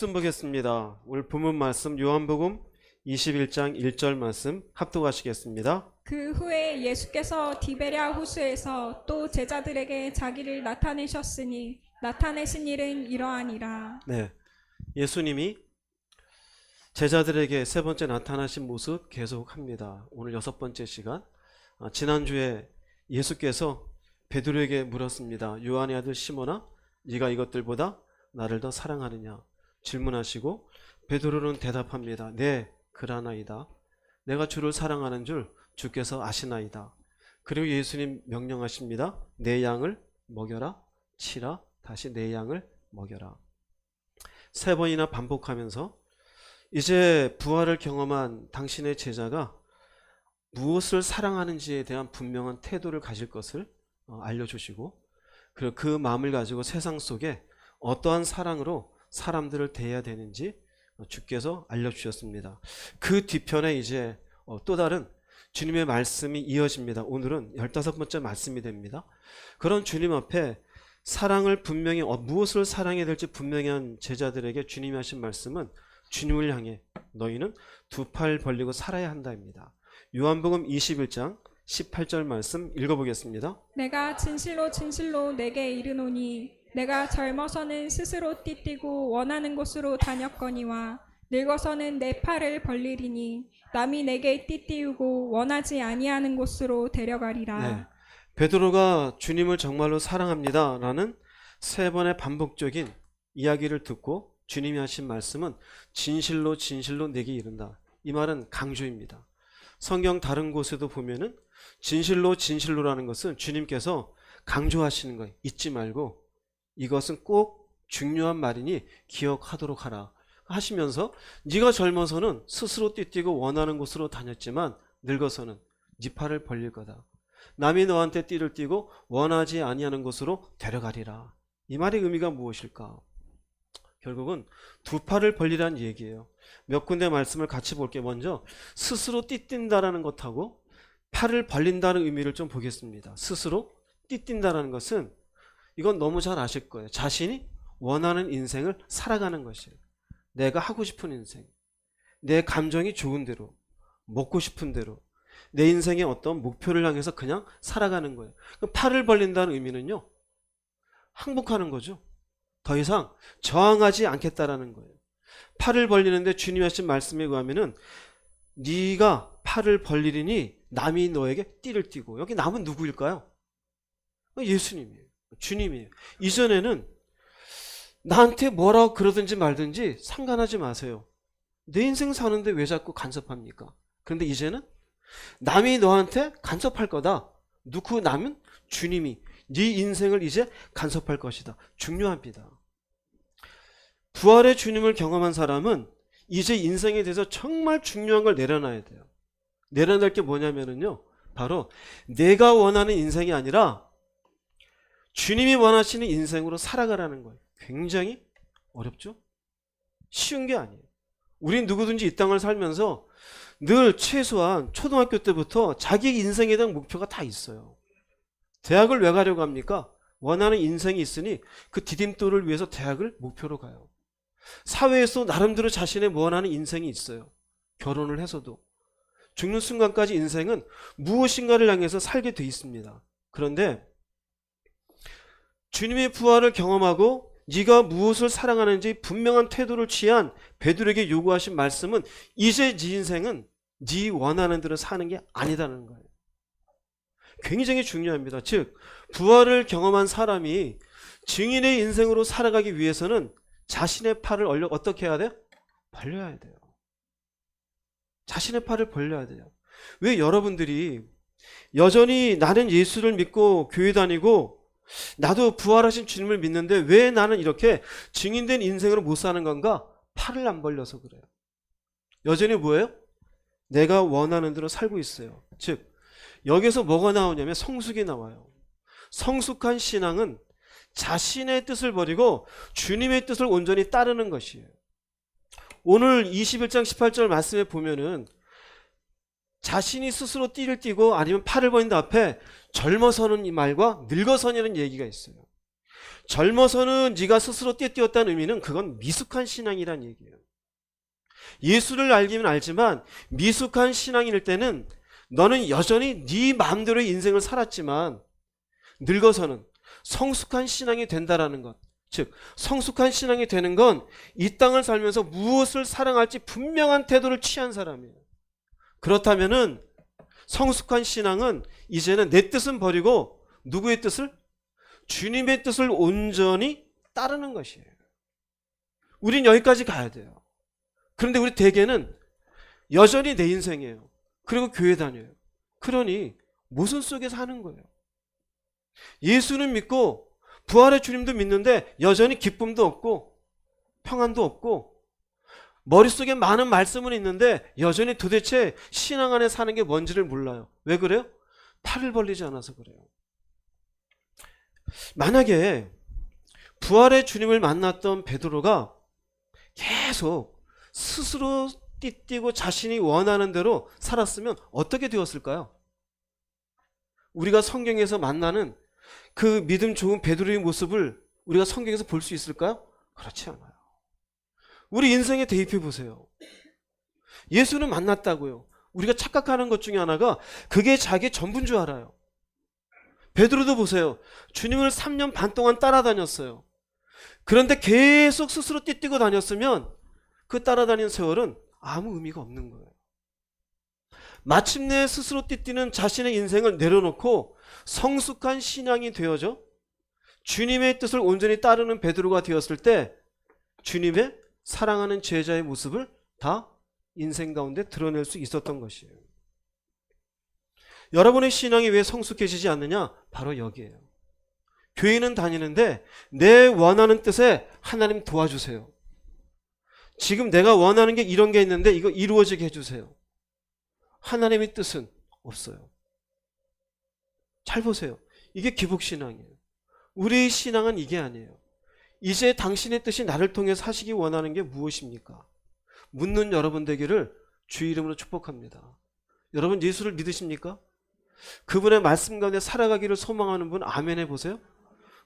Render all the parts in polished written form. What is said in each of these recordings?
말씀 보겠습니다. 오늘 본문 말씀 요한복음 21장 1절 말씀 합독하시겠습니다. 그 후에 예수께서 디베랴 호수에서 또 제자들에게 자기를 나타내셨으니 나타내신 일은 이러하니라. 네, 예수님이 제자들에게 세 번째 나타나신 모습 계속합니다. 오늘 여섯 번째 시간. 지난주에 예수께서 베드로에게 물었습니다. 요한의 아들 시몬아, 네가 이것들보다 나를 더 사랑하느냐 질문하시고 베드로는 대답합니다. 네, 그러나이다. 내가 주를 사랑하는 줄 주께서 아시나이다. 그리고 예수님 명령하십니다. 내 양을 먹여라, 치라, 다시 내 양을 먹여라. 세 번이나 반복하면서 이제 부활을 경험한 당신의 제자가 무엇을 사랑하는지에 대한 분명한 태도를 가질 것을 알려주시고, 그리고 그 마음을 가지고 세상 속에 어떠한 사랑으로 사람들을 대해야 되는지 주께서 알려주셨습니다. 그 뒤편에 이제 또 다른 주님의 말씀이 이어집니다. 오늘은 15번째 말씀이 됩니다. 그런 주님 앞에 사랑을 분명히 무엇을 사랑해야 될지 분명히 한 제자들에게 주님이 하신 말씀은 주님을 향해 너희는 두 팔 벌리고 살아야 한다입니다. 요한복음 21장 18절 말씀 읽어보겠습니다. 내가 진실로 진실로 내게 이르노니 내가 젊어서는 스스로 띠띠고 원하는 곳으로 다녔거니와 늙어서는 내 팔을 벌리리니 남이 내게 띠띠우고 원하지 아니하는 곳으로 데려가리라. 네, 베드로가 주님을 정말로 사랑합니다 라는 세 번의 반복적인 이야기를 듣고 주님이 하신 말씀은 진실로 진실로 내게 이른다. 이 말은 강조입니다. 성경 다른 곳에도 보면은 진실로 진실로라는 것은 주님께서 강조하시는 거예요. 잊지 말고 이것은 꼭 중요한 말이니 기억하도록 하라 하시면서 네가 젊어서는 스스로 띠뛰고 원하는 곳으로 다녔지만 늙어서는 네 팔을 벌릴 거다. 남이 너한테 띠를 띠고 원하지 아니하는 곳으로 데려가리라. 이 말의 의미가 무엇일까? 결국은 두 팔을 벌리라는 얘기예요. 몇 군데 말씀을 같이 볼게. 먼저 스스로 띠뛴다라는 것하고 팔을 벌린다는 의미를 좀 보겠습니다. 스스로 띠뛴다라는 것은 이건 너무 잘 아실 거예요. 자신이 원하는 인생을 살아가는 것이에요. 내가 하고 싶은 인생, 내 감정이 좋은 대로, 먹고 싶은 대로 내 인생의 어떤 목표를 향해서 그냥 살아가는 거예요. 팔을 벌린다는 의미는요, 항복하는 거죠. 더 이상 저항하지 않겠다라는 거예요. 팔을 벌리는데 주님이 하신 말씀에 의하면은 네가 팔을 벌리리니 남이 너에게 띠를 띠고, 여기 남은 누구일까요? 예수님이에요. 주님이에요. 이전에는 나한테 뭐라고 그러든지 말든지 상관하지 마세요. 내 인생 사는데 왜 자꾸 간섭합니까? 그런데 이제는 남이 너한테 간섭할 거다. 누구 남은? 주님이 네 인생을 이제 간섭할 것이다. 중요합니다. 부활의 주님을 경험한 사람은 이제 인생에 대해서 정말 중요한 걸 내려놔야 돼요. 내려놓을 게 뭐냐면요, 바로 내가 원하는 인생이 아니라 주님이 원하시는 인생으로 살아가라는 거예요. 굉장히 어렵죠? 쉬운 게 아니에요. 우린 누구든지 이 땅을 살면서 늘 최소한 초등학교 때부터 자기 인생에 대한 목표가 다 있어요. 대학을 왜 가려고 합니까? 원하는 인생이 있으니 그 디딤돌을 위해서 대학을 목표로 가요. 사회에서 나름대로 자신의 원하는 인생이 있어요. 결혼을 해서도 죽는 순간까지 인생은 무엇인가를 향해서 살게 돼 있습니다. 그런데 주님의 부활을 경험하고 네가 무엇을 사랑하는지 분명한 태도를 취한 베드로에게 요구하신 말씀은 이제 네 인생은 네 원하는 대로 사는 게 아니다는 거예요. 굉장히 중요합니다. 즉, 부활을 경험한 사람이 증인의 인생으로 살아가기 위해서는 자신의 팔을 어떻게 해야 돼요? 벌려야 돼요. 자신의 팔을 벌려야 돼요. 왜 여러분들이 여전히 나는 예수를 믿고 교회 다니고 나도 부활하신 주님을 믿는데 왜 나는 이렇게 증인된 인생으로 못 사는 건가? 팔을 안 벌려서 그래요. 여전히 뭐예요? 내가 원하는 대로 살고 있어요. 즉, 여기서 뭐가 나오냐면 성숙이 나와요. 성숙한 신앙은 자신의 뜻을 버리고 주님의 뜻을 온전히 따르는 것이에요. 오늘 21장 18절 말씀에 보면은 자신이 스스로 띠를 띠고 아니면 팔을 벌린다 앞에 젊어서는 이 말과 늙어서는 얘기가 있어요. 젊어서는 네가 스스로 떼띄었다는 의미는 그건 미숙한 신앙이란 얘기예요. 예수를 알기는 알지만 미숙한 신앙일 때는 너는 여전히 네 마음대로의 인생을 살았지만 늙어서는 성숙한 신앙이 된다라는 것. 즉 성숙한 신앙이 되는 건 이 땅을 살면서 무엇을 사랑할지 분명한 태도를 취한 사람이에요. 그렇다면은 성숙한 신앙은 이제는 내 뜻은 버리고 누구의 뜻을? 주님의 뜻을 온전히 따르는 것이에요. 우린 여기까지 가야 돼요. 그런데 우리 대개는 여전히 내 인생이에요. 그리고 교회 다녀요. 그러니 모순 속에 사는 거예요. 예수는 믿고 부활의 주님도 믿는데 여전히 기쁨도 없고 평안도 없고 머릿속에 많은 말씀은 있는데 여전히 도대체 신앙 안에 사는 게 뭔지를 몰라요. 왜 그래요? 팔을 벌리지 않아서 그래요. 만약에 부활의 주님을 만났던 베드로가 계속 스스로 띠띠고 자신이 원하는 대로 살았으면 어떻게 되었을까요? 우리가 성경에서 만나는 그 믿음 좋은 베드로의 모습을 우리가 성경에서 볼 수 있을까요? 그렇지 않아요. 우리 인생에 대입해 보세요. 예수는 만났다고요. 우리가 착각하는 것 중에 하나가 그게 자기 전부인 줄 알아요. 베드로도 보세요. 주님을 3년 반 동안 따라다녔어요. 그런데 계속 스스로 띠뛰고 다녔으면 그 따라다니는 세월은 아무 의미가 없는 거예요. 마침내 스스로 띠뛰는 자신의 인생을 내려놓고 성숙한 신앙이 되어져 주님의 뜻을 온전히 따르는 베드로가 되었을 때 주님의 사랑하는 제자의 모습을 다 인생 가운데 드러낼 수 있었던 것이에요. 여러분의 신앙이 왜 성숙해지지 않느냐? 바로 여기에요. 교회는 다니는데 내 원하는 뜻에 하나님 도와주세요. 지금 내가 원하는 게 이런 게 있는데 이거 이루어지게 해주세요. 하나님의 뜻은 없어요. 잘 보세요. 이게 기복신앙이에요. 우리의 신앙은 이게 아니에요. 이제 당신의 뜻이 나를 통해서 하시기 원하는 게 무엇입니까? 묻는 여러분 되기를 주의 이름으로 축복합니다. 여러분 예수를 믿으십니까? 그분의 말씀 가운데 살아가기를 소망하는 분 아멘 해보세요.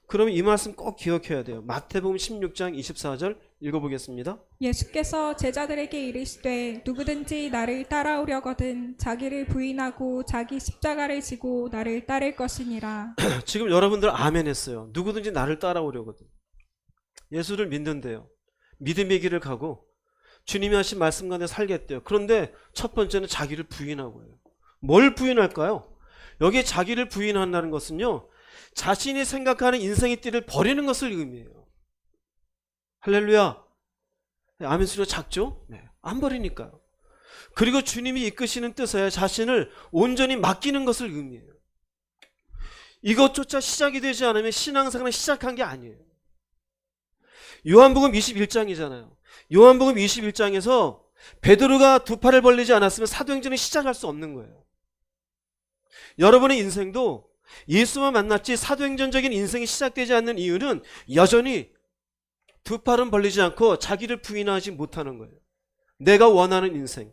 그러면 이 말씀 꼭 기억해야 돼요. 마태복음 16장 24절 읽어보겠습니다. 예수께서 제자들에게 이르시되 누구든지 나를 따라오려거든 자기를 부인하고 자기 십자가를 지고 나를 따를 것이니라. 지금 여러분들 아멘 했어요. 누구든지 나를 따라오려거든. 예수를 믿는데요. 믿음의 길을 가고 주님이 하신 말씀 가운데 살겠대요. 그런데 첫 번째는 자기를 부인하고요. 뭘 부인할까요? 여기에 자기를 부인한다는 것은요. 자신이 생각하는 인생의 띠를 버리는 것을 의미해요. 할렐루야. 아멘 소리가 작죠? 네. 안 버리니까요. 그리고 주님이 이끄시는 뜻에 자신을 온전히 맡기는 것을 의미해요. 이것조차 시작이 되지 않으면 신앙생활은 시작한 게 아니에요. 요한복음 21장이잖아요. 요한복음 21장에서 베드로가 두 팔을 벌리지 않았으면 사도행전을 시작할 수 없는 거예요. 여러분의 인생도 예수만 만났지 사도행전적인 인생이 시작되지 않는 이유는 여전히 두 팔은 벌리지 않고 자기를 부인하지 못하는 거예요. 내가 원하는 인생,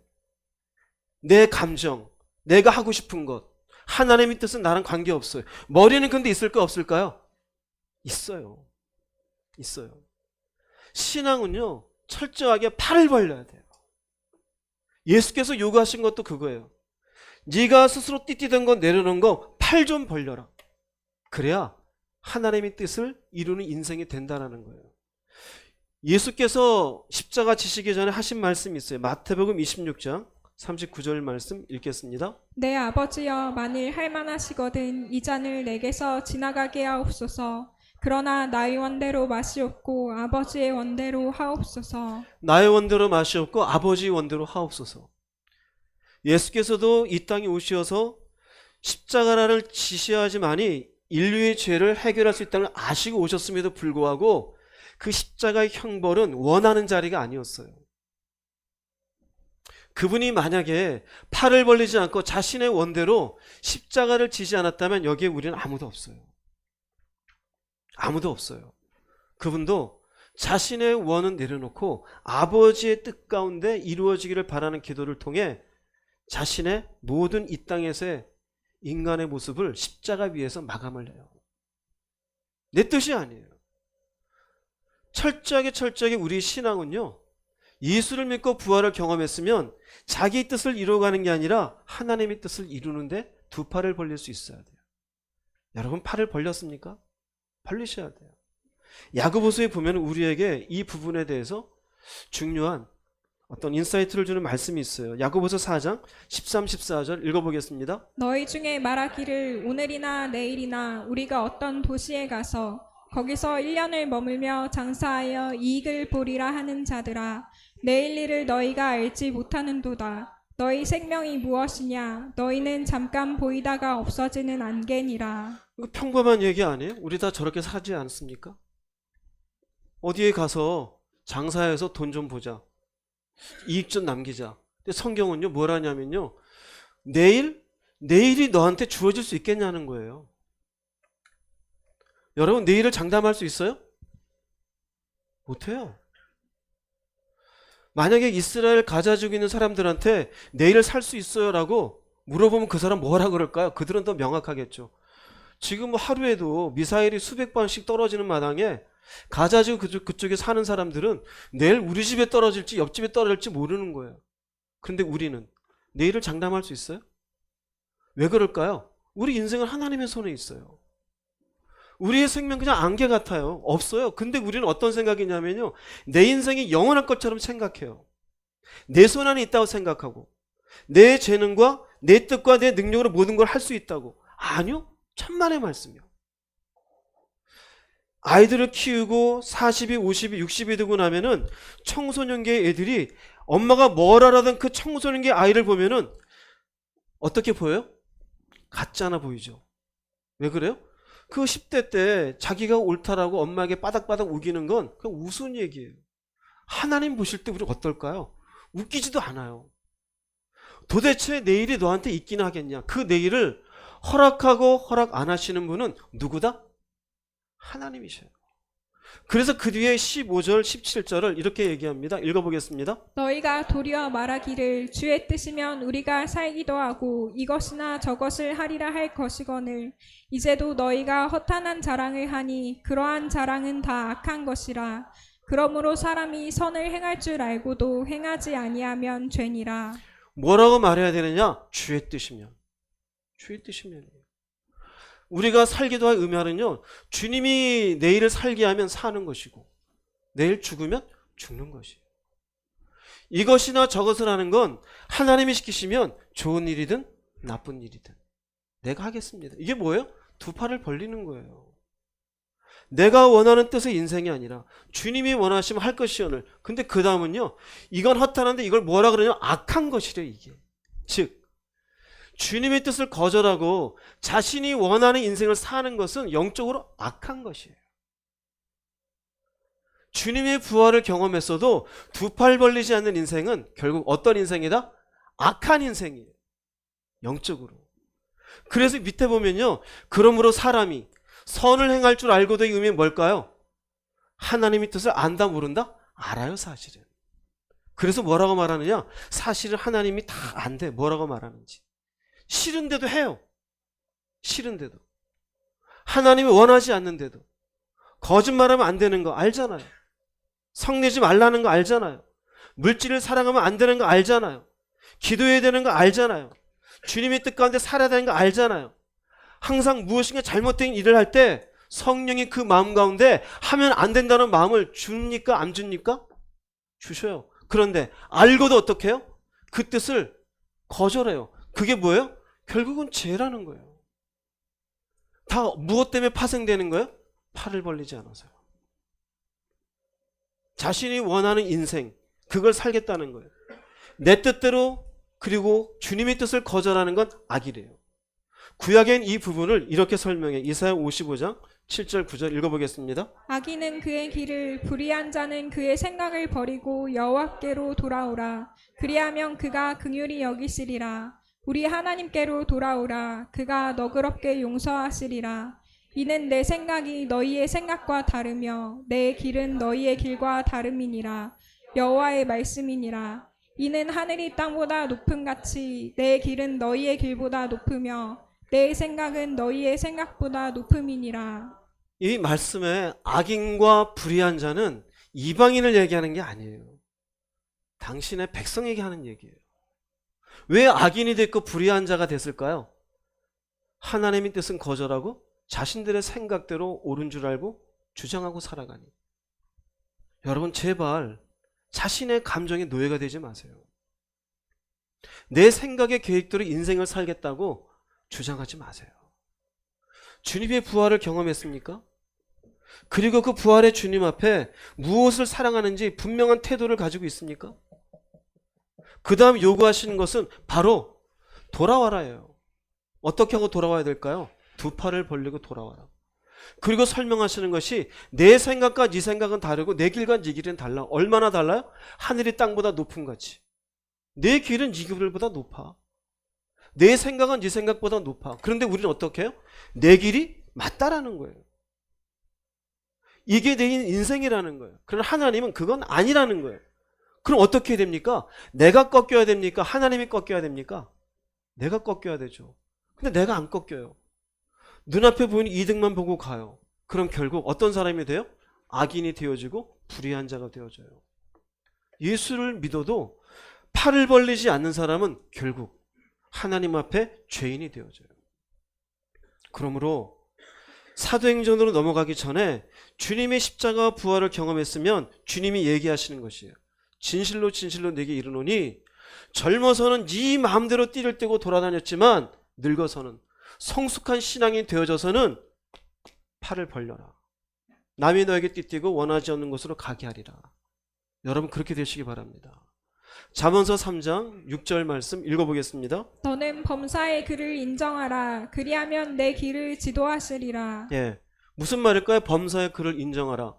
내 감정, 내가 하고 싶은 것, 하나님의 뜻은 나랑 관계없어요. 머리는 근데 있을까 없을까요? 있어요. 있어요. 신앙은요 철저하게 팔을 벌려야 돼요. 예수께서 요구하신 것도 그거예요. 네가 스스로 띠띠던 거 내려놓은 거 팔 좀 벌려라. 그래야 하나님의 뜻을 이루는 인생이 된다는 거예요. 예수께서 십자가 지시기 전에 하신 말씀이 있어요. 마태복음 26장 39절 말씀 읽겠습니다. 내 아버지여 만일 할만하시거든 이 잔을 내게서 지나가게 하옵소서. 그러나 나의 원대로 마시옵고 아버지의 원대로 하옵소서. 나의 원대로 마시옵고 아버지의 원대로 하옵소서. 예수께서도 이 땅에 오셔서 십자가를 지시하지만이 인류의 죄를 해결할 수 있다는 걸 아시고 오셨음에도 불구하고 그 십자가의 형벌은 원하는 자리가 아니었어요. 그분이 만약에 팔을 벌리지 않고 자신의 원대로 십자가를 지지 않았다면 여기에 우리는 아무도 없어요. 아무도 없어요. 그분도 자신의 원은 내려놓고 아버지의 뜻 가운데 이루어지기를 바라는 기도를 통해 자신의 모든 이 땅에서의 인간의 모습을 십자가 위에서 마감을 해요. 내 뜻이 아니에요. 철저하게 우리 신앙은요, 예수를 믿고 부활을 경험했으면 자기 뜻을 이루어가는 게 아니라 하나님의 뜻을 이루는데 두 팔을 벌릴 수 있어야 돼요. 여러분 팔을 벌렸습니까? 벌리셔야 돼요. 야고보서에 보면 우리에게 이 부분에 대해서 중요한 어떤 인사이트를 주는 말씀이 있어요. 야고보서 4장 13, 14절 읽어보겠습니다. 너희 중에 말하기를 오늘이나 내일이나 우리가 어떤 도시에 가서 거기서 1년을 머물며 장사하여 이익을 보리라 하는 자들아, 내일 일을 너희가 알지 못하는도다. 너희 생명이 무엇이냐? 너희는 잠깐 보이다가 없어지는 안개니라. 이거 평범한 얘기 아니에요? 우리 다 저렇게 살지 않습니까? 어디에 가서 장사해서 돈 좀 보자, 이익 좀 남기자. 근데 성경은요 뭐라냐면요, 내일이 너한테 주어질 수 있겠냐는 거예요. 여러분 내일을 장담할 수 있어요? 못해요. 만약에 이스라엘 가자 지고 있는 사람들한테 내일을 살 수 있어요 라고 물어보면 그 사람 뭐라 그럴까요? 그들은 더 명확하겠죠. 지금 뭐 하루에도 미사일이 수백 번씩 떨어지는 마당에 가자 지구 그쪽에 사는 사람들은 내일 우리 집에 떨어질지 옆집에 떨어질지 모르는 거예요. 그런데 우리는 내일을 장담할 수 있어요? 왜 그럴까요? 우리 인생은 하나님의 손에 있어요. 우리의 생명 그냥 안개 같아요. 없어요. 근데 우리는 어떤 생각이냐면요, 내 인생이 영원할 것처럼 생각해요. 내 손 안에 있다고 생각하고 내 재능과 내 뜻과 내 능력으로 모든 걸 할 수 있다고. 아니요. 천만의 말씀이요. 아이들을 키우고 40이 50이 60이 되고 나면은 청소년기의 애들이 엄마가 뭘 하라던 그 청소년기 아이를 보면은 어떻게 보여요? 가짜나 보이죠. 왜 그래요? 그 10대 때 자기가 옳다라고 엄마에게 바닥바닥 우기는 건 그냥 우스운 얘기예요. 하나님 보실 때 우리 어떨까요? 웃기지도 않아요. 도대체 내일이 너한테 있긴 하겠냐? 그 내일을 허락하고 허락 안 하시는 분은 누구다? 하나님이셔요. 그래서 그 뒤에 15절 17절을 이렇게 얘기합니다. 읽어보겠습니다. 너희가 도리어 말하기를 주의 뜻이면 우리가 살기도 하고 이것이나 저것을 하리라 할 것이거늘 이제도 너희가 허탄한 자랑을 하니 그러한 자랑은 다 악한 것이라. 그러므로 사람이 선을 행할 줄 알고도 행하지 아니하면 죄니라. 뭐라고 말해야 되느냐? 주의 뜻이면. 주의 뜻이면. 우리가 살기도 할 의미는요, 주님이 내일을 살게 하면 사는 것이고 내일 죽으면 죽는 것이에요. 이것이나 저것을 하는 건 하나님이 시키시면 좋은 일이든 나쁜 일이든 내가 하겠습니다. 이게 뭐예요? 두 팔을 벌리는 거예요. 내가 원하는 뜻의 인생이 아니라 주님이 원하시면 할 것이오늘. 근데 그 다음은요, 이건 허탄한데 이걸 뭐라 그러냐면 악한 것이래. 이게 즉 주님의 뜻을 거절하고 자신이 원하는 인생을 사는 것은 영적으로 악한 것이에요. 주님의 부활을 경험했어도 두 팔 벌리지 않는 인생은 결국 어떤 인생이다? 악한 인생이에요. 영적으로. 그래서 밑에 보면요, 그러므로 사람이 선을 행할 줄 알고도의 의미는 뭘까요? 하나님의 뜻을 안다 모른다? 알아요. 사실은. 그래서 뭐라고 말하느냐? 사실은 하나님이 다 안돼. 뭐라고 말하는지. 싫은데도 해요. 싫은데도. 하나님이 원하지 않는데도. 거짓말하면 안 되는 거 알잖아요. 성내지 말라는 거 알잖아요. 물질을 사랑하면 안 되는 거 알잖아요. 기도해야 되는 거 알잖아요. 주님의 뜻 가운데 살아야 되는 거 알잖아요. 항상 무엇인가 잘못된 일을 할 때 성령이 그 마음 가운데 하면 안 된다는 마음을 줍니까? 안 줍니까? 주셔요. 그런데 알고도 어떻게 해요? 그 뜻을 거절해요. 그게 뭐예요? 결국은 죄라는 거예요. 다 무엇 때문에 파생되는 거예요? 팔을 벌리지 않아서요. 자신이 원하는 인생, 그걸 살겠다는 거예요. 내 뜻대로, 그리고 주님의 뜻을 거절하는 건 악이래요. 구약엔 이 부분을 이렇게 설명해. 이사야 55장 7절 9절 읽어보겠습니다. 악인은 그의 길을, 불의한 자는 그의 생각을 버리고 여호와께로 돌아오라. 그리하면 그가 긍휼히 여기시리라. 우리 하나님께로 돌아오라. 그가 너그럽게 용서하시리라. 이는 내 생각이 너희의 생각과 다르며 내 길은 너희의 길과 다름이니라. 여호와의 말씀이니라. 이는 하늘이 땅보다 높음같이 내 길은 너희의 길보다 높으며 내 생각은 너희의 생각보다 높음이니라. 이 말씀에 악인과 불의한 자는 이방인을 얘기하는 게 아니에요. 당신의 백성에게 하는 얘기예요. 왜 악인이 됐고 불의한 자가 됐을까요? 하나님의 뜻은 거절하고 자신들의 생각대로 옳은 줄 알고 주장하고 살아가니. 여러분 제발 자신의 감정의 노예가 되지 마세요. 내 생각의 계획대로 인생을 살겠다고 주장하지 마세요. 주님의 부활을 경험했습니까? 그리고 그 부활의 주님 앞에 무엇을 사랑하는지 분명한 태도를 가지고 있습니까? 그 다음 요구하시는 것은 바로 돌아와라예요. 어떻게 하고 돌아와야 될까요? 두 팔을 벌리고 돌아와라. 그리고 설명하시는 것이 내 생각과 네 생각은 다르고 내 길과 네 길은 달라. 얼마나 달라요? 하늘이 땅보다 높은 같이. 내 길은 네 길보다 높아. 내 생각은 네 생각보다 높아. 그런데 우리는 어떻게 해요? 내 길이 맞다라는 거예요. 이게 내 인생이라는 거예요. 그러나 하나님은 그건 아니라는 거예요. 그럼 어떻게 해야 됩니까? 내가 꺾여야 됩니까? 하나님이 꺾여야 됩니까? 내가 꺾여야 되죠. 근데 내가 안 꺾여요. 눈앞에 보이는 이득만 보고 가요. 그럼 결국 어떤 사람이 돼요? 악인이 되어지고 불의한 자가 되어져요. 예수를 믿어도 팔을 벌리지 않는 사람은 결국 하나님 앞에 죄인이 되어져요. 그러므로 사도행전으로 넘어가기 전에 주님의 십자가 부활을 경험했으면 주님이 얘기하시는 것이에요. 진실로 진실로 내게 이르노니 젊어서는 네 마음대로 띠를 떼고 돌아다녔지만 늙어서는 성숙한 신앙이 되어져서는 팔을 벌려라. 남이 너에게 띠띠고 원하지 않는 곳으로 가게 하리라. 여러분 그렇게 되시기 바랍니다. 잠언서 3장 6절 말씀 읽어보겠습니다. 너는 범사의 그를 인정하라. 그리하면 내 길을 지도하시리라. 예, 무슨 말일까요? 범사의 그를 인정하라.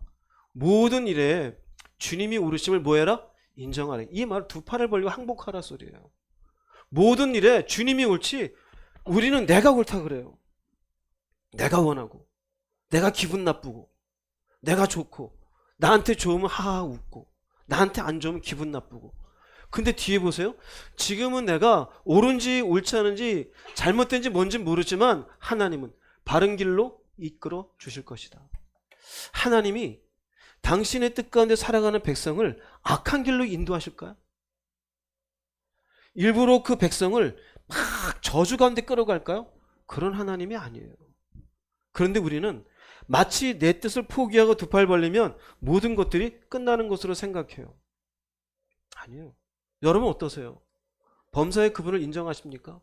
모든 일에 주님이 오르심을 뭐해라? 인정하라. 이 말 두 팔을 벌리고 항복하라 소리예요. 모든 일에 주님이 옳지 우리는 내가 옳다 그래요. 내가 원하고 내가 기분 나쁘고 내가 좋고 나한테 좋으면 하하 웃고 나한테 안 좋으면 기분 나쁘고. 근데 뒤에 보세요. 지금은 내가 옳은지 옳지 않은지 잘못된지 뭔지 모르지만 하나님은 바른 길로 이끌어 주실 것이다. 하나님이 당신의 뜻 가운데 살아가는 백성을 악한 길로 인도하실까요? 일부러 그 백성을 막 저주 가운데 끌어갈까요? 그런 하나님이 아니에요. 그런데 우리는 마치 내 뜻을 포기하고 두 팔 벌리면 모든 것들이 끝나는 것으로 생각해요. 아니에요. 여러분 어떠세요? 범사의 그분을 인정하십니까?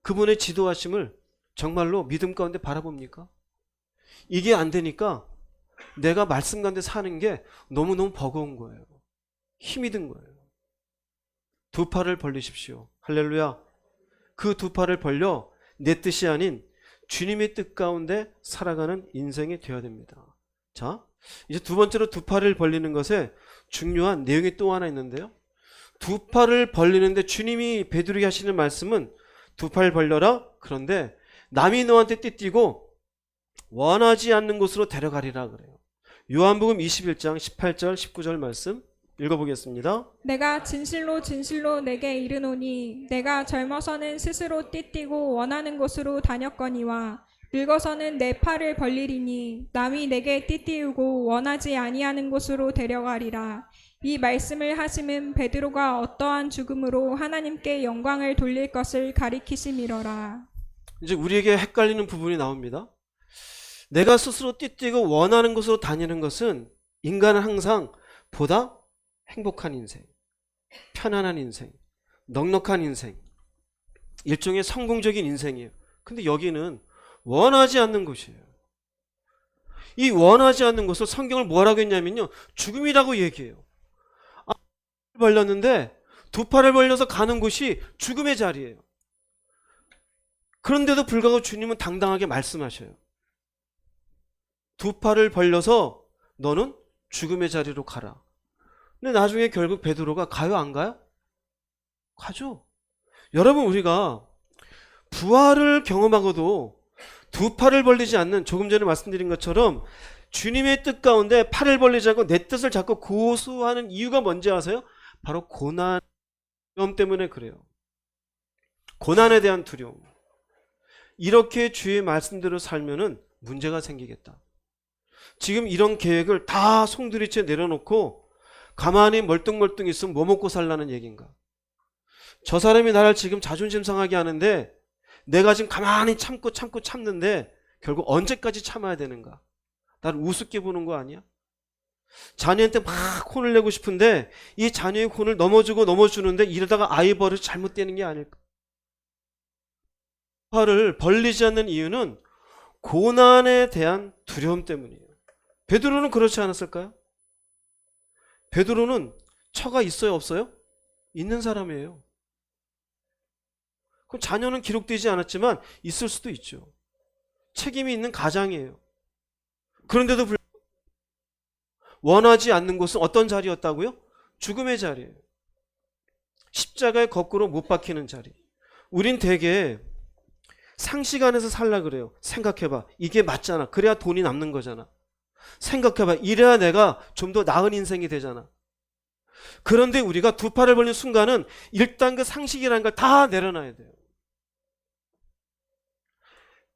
그분의 지도하심을 정말로 믿음 가운데 바라봅니까? 이게 안 되니까 내가 말씀 가운데 사는 게 너무너무 버거운 거예요. 힘이 든 거예요. 두 팔을 벌리십시오. 할렐루야. 그 두 팔을 벌려 내 뜻이 아닌 주님의 뜻 가운데 살아가는 인생이 되어야 됩니다. 자, 이제 두 번째로 두 팔을 벌리는 것에 중요한 내용이 또 하나 있는데요. 두 팔을 벌리는데 주님이 베드로에게 하시는 말씀은 두 팔 벌려라. 그런데 남이 너한테 띠띠고 원하지 않는 곳으로 데려가리라 그래요. 요한복음 21장 18절 19절 말씀 읽어보겠습니다. 내가 진실로 진실로 내게 이르노니 내가 젊어서는 스스로 띠띠고 원하는 곳으로 다녔거니와 늙어서는 내 팔을 벌리리니 남이 내게 띠띠우고 원하지 아니하는 곳으로 데려가리라. 이 말씀을 하심은 베드로가 어떠한 죽음으로 하나님께 영광을 돌릴 것을 가리키심이러라. 이제 우리에게 헷갈리는 부분이 나옵니다. 내가 스스로 띠띠고 원하는 곳으로 다니는 것은 인간은 항상 보다 행복한 인생, 편안한 인생, 넉넉한 인생, 일종의 성공적인 인생이에요. 근데 여기는 원하지 않는 곳이에요. 이 원하지 않는 곳을 성경을 뭐라고 했냐면요, 죽음이라고 얘기해요. 벌렸는데 두 팔을 벌려서 가는 곳이 죽음의 자리예요. 그런데도 불구하고 주님은 당당하게 말씀하셔요. 두 팔을 벌려서 너는 죽음의 자리로 가라. 근데 나중에 결국 베드로가 가요 안 가요? 가죠. 여러분 우리가 부활을 경험하고도 두 팔을 벌리지 않는, 조금 전에 말씀드린 것처럼 주님의 뜻 가운데 팔을 벌리지 않고 내 뜻을 자꾸 고수하는 이유가 뭔지 아세요? 바로 고난, 두려움 때문에 그래요. 고난에 대한 두려움. 이렇게 주의 말씀대로 살면은 문제가 생기겠다. 지금 이런 계획을 다 송두리째 내려놓고 가만히 멀뚱멀뚱 있으면 뭐 먹고 살라는 얘기인가? 저 사람이 나를 지금 자존심 상하게 하는데 내가 지금 가만히 참는데 결국 언제까지 참아야 되는가? 나를 우습게 보는 거 아니야? 자녀한테 막 혼을 내고 싶은데 이 자녀의 혼을 넘어주는데 이러다가 아이 버릇이 잘못되는 게 아닐까? 화를 벌리지 않는 이유는 고난에 대한 두려움 때문이에요. 베드로는 그렇지 않았을까요? 베드로는 처가 있어요, 없어요? 있는 사람이에요. 그럼 자녀는 기록되지 않았지만 있을 수도 있죠. 책임이 있는 가장이에요. 그런데도 불구하고 원하지 않는 곳은 어떤 자리였다고요? 죽음의 자리예요. 십자가에 거꾸로 못 박히는 자리. 우린 되게 상식 안에서 살라 그래요. 생각해봐. 이게 맞잖아. 그래야 돈이 남는 거잖아. 생각해봐. 이래야 내가 좀 더 나은 인생이 되잖아. 그런데 우리가 두 팔을 벌린 순간은 일단 그 상식이라는 걸 다 내려놔야 돼요.